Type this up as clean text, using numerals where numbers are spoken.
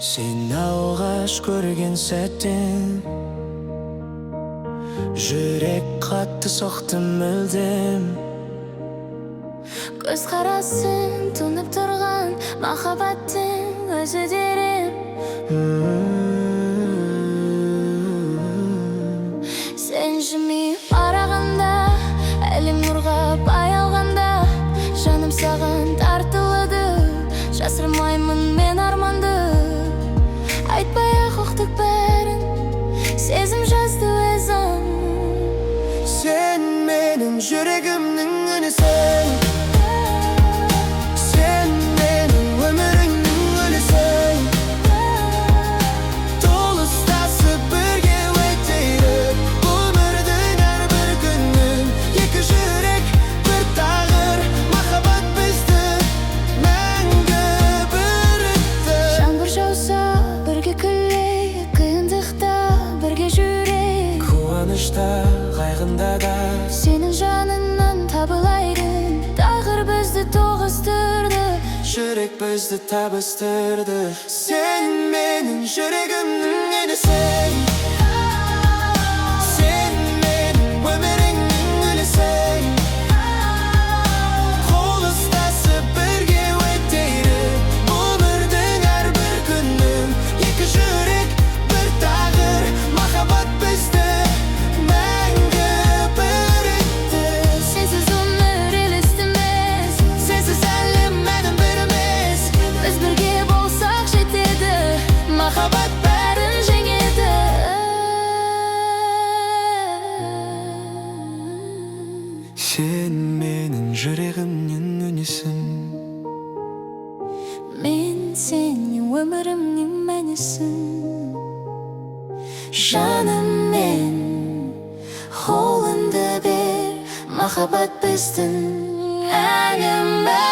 Sen alğaş görgen sәттен жүрек қатты соқты мүлдем. Көз қарасын тұнып тұрған махаббаттың өзі дерем. Сен жымиып қарағанда, әлің нұрға баялғанда, жаным саған тартылады. Жасырмаймын мен арманды, айтпай-ақ ұқтық бәрін, сезім жазды өзің. Sen менің жүрегімнің үнісің, sen менің өмірімнің гүлісің. Толыстасып бірге өтейік өмірдің әрбір күнін. Екі жүрек, бір тағдыр, махаббат бізді мәңгі бірікті. Жаңбыр жауса бірге күлейік, қиындықта бірге жүрейік. Қуанышта, қайғында да Сенің жаныңнан табылайды, тағдыр бізді тоғыстырды. жүрек бізді табыстырды. Sen менің жүрегімнің үнісің, sen менің өмірімнің гүлісің. Қол ұстасып бірге өтейік өмірдің әрбір күнін. Екі жүрек, бір тағдыр, махаббат бізді мәңгі бірікті. Сенсіз өмір елес емес, Сенсіз әлем мәнін бір емес. біз бірге болсақ жетеді, махаббат бәрін жеңеді. Sen менің жүрегімнен үнісің, Мен сенің өмірімнің мәнісің. Жаным мен, қолыңды бер, махаббат біздің әңгіме.